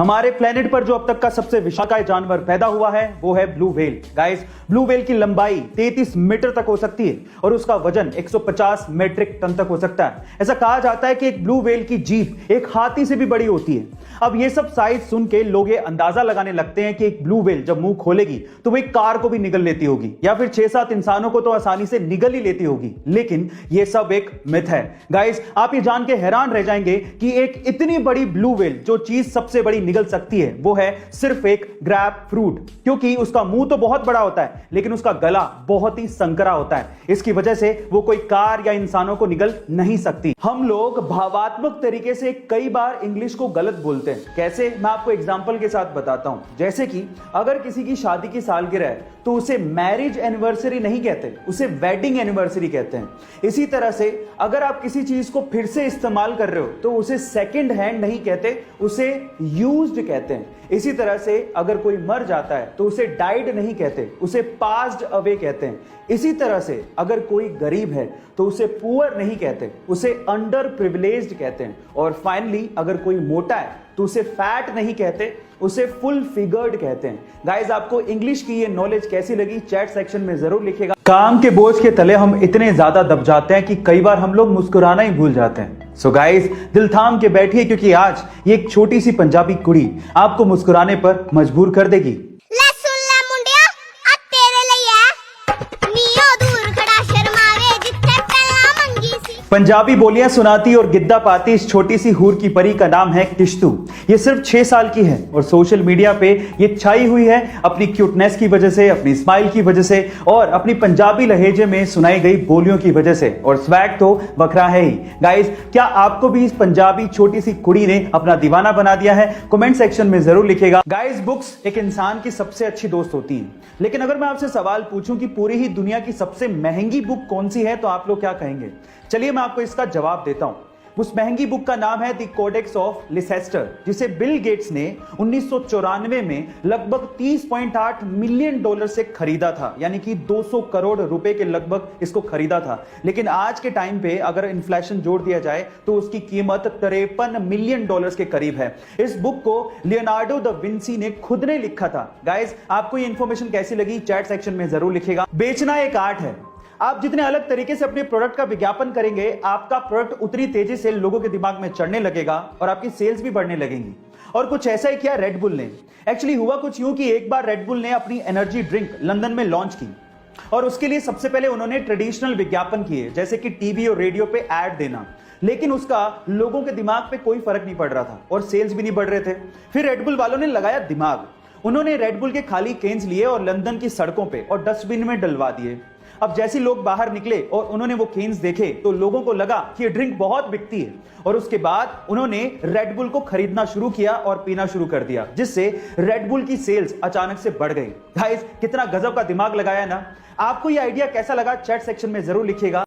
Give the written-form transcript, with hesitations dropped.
हमारे प्लेनेट पर जो अब तक का सबसे विशालकाय जानवर पैदा हुआ है वो है blue whale. Guys, blue whale की लंबाई 33 मीटर तक हो सकती है और उसका वजन 150 मीट्रिक टन तक हो सकता है। ऐसा कहा जाता है कि एक ब्लू व्हेल की जीभ एक हाथी से भी बड़ी होती है। अब ये सब साइज सुन के लोग ये अंदाजा लगाने लगते हैं कि एक ब्लू व्हेल जब मुंह खोलेगी तो वो एक कार को भी निगल लेती होगी या फिर 6-7 इंसानों को तो आसानी से निगल ही लेती होगी, लेकिन ये सब एक मिथ है। गाइस, आप ये जान के हैरान रह जाएंगे कि एक इतनी बड़ी ब्लू व्हेल जो चीज सबसे बड़ी निगल सकती है वो है सिर्फ एक ग्रैप फ्रूट, क्योंकि उसका मुंह तो बहुत बड़ा होता है लेकिन उसका गला बहुत ही संकरा होता है। इसकी वजह से वो कोई कार या इंसानों को निगल नहीं सकती। हम लोग भावात्मक तरीके से कई बार इंग्लिश को गलत बोलते हैं। कैसे, मैं आपको एग्जांपल के साथ बताता हूं। जैसे कि अगर किसी की शादी की सालगिरह है तो उसे मैरिज एनिवर्सरी नहीं कहते, उसे वेडिंग एनिवर्सरी कहते हैं। इसी तरह से अगर आप किसी चीज को फिर से इस्तेमाल कर रहे हो तो उसे सेकंड हैंड नहीं कहते, उसे यूज्ड कहते हैं। इसी तरह से अगर कोई मर जाता है तो उसे डाइड नहीं कहते, उसे पास्ड अवे कहते हैं। इसी तरह से अगर कोई गरीब है तो उसे पुअर नहीं कहते, उसे अंडर प्रिविलेज्ड कहते हैं। और फाइनली अगर कोई मोटा है तो उसे फैट नहीं कहते, उसे फुल फिगर्ड कहते हैं। गाइस, आपको इंग्लिश की ये नॉलेज कैसी लगी चैट सेक्शन में जरूर लिखिएगा। काम के बोझ के तले हम इतने ज्यादा दब जाते हैं कि कई बार हम लोग मुस्कुराना ही भूल जाते हैं। सो गाइस, दिल थाम के बैठिए क्योंकि आज ये एक छोटी सी पंजाबी कुड़ी आपको मुस्कुराने पर मजबूर कर देगी। पंजाबी बोलियां सुनाती और गिद्दा पाती इस छोटी सी हूर की परी का नाम है किश्तू। ये सिर्फ 6 साल की है और सोशल मीडिया पे ये छाई हुई है अपनी क्यूटनेस की वजह से, अपनी स्माइल की वजह से और अपनी पंजाबी लहजे में सुनाई गई बोलियों की वजह से। और स्वैग तो बखरा है ही। गाइस, क्या आपको भी इस पंजाबी छोटी सी कुड़ी ने अपना दीवाना बना दिया है? कमेंट सेक्शन में जरूर लिखिएगा। गाइस, बुक्स एक इंसान की सबसे अच्छी दोस्त होती है, लेकिन अगर मैं आपसे सवाल पूछूं कि पूरी ही दुनिया की सबसे महंगी बुक कौन सी है तो आप लोग क्या कहेंगे? चलिए मैं आपको इसका जवाब देता हूं। उस महंगी बुक का नाम है द कोडेक्स ऑफ लिसेस्टर, जिसे बिल गेट्स ने 1994 में लगभग $30.8 मिलियन से खरीदा था, यानी कि 200 करोड़ रुपए के लगभग इसको खरीदा था। लेकिन आज के टाइम पे अगर इन्फ्लेशन जोड़ दिया जाए तो उसकी कीमत $53 मिलियन के करीब है। इस बुक को लियोनार्डो दा विंसी ने खुद ने लिखा था। गाइस, आपको ये इंफॉर्मेशन कैसी लगी चैट सेक्शन में जरूर लिखिएगा। बेचना एक आर्ट है। आप जितने अलग तरीके से अपने प्रोडक्ट का विज्ञापन करेंगे, आपका प्रोडक्ट उतनी तेजी से लोगों के दिमाग में चढ़ने लगेगा और आपकी सेल्स भी बढ़ने लगेंगी। और कुछ ऐसा ही किया रेड बुल ने। एक्चुअली हुआ कुछ यूं कि एक बार रेड बुल ने अपनी एनर्जी ड्रिंक लंदन में लॉन्च की और उसके लिए सबसे पहले उन्होंने ट्रेडिशनल विज्ञापन किए, जैसे कि टीवी और रेडियो पे ऐड देना, लेकिन उसका लोगों के दिमाग पे कोई फर्क नहीं पड़ रहा था और सेल्स भी नहीं बढ़ रहे थे। फिर रेड बुल वालों ने लगाया दिमाग। उन्होंने रेड बुल के खाली केन्स लिए और लंदन की सड़कों पे और डस्टबिन में डलवा दिए। अब जैसे लोग बाहर निकले और उन्होंने वो केन्स देखे तो लोगों को लगा कि ये ड्रिंक बहुत बिकती है और उसके बाद उन्होंने रेड बुल को खरीदना शुरू किया और पीना शुरू कर दिया, जिससे रेड बुल की सेल्स अचानक से बढ़ गई। गाइस, कितना गजब का दिमाग लगाया ना। आपको ये आइडिया कैसा लगा चैट सेक्शन में जरूर लिखिएगा।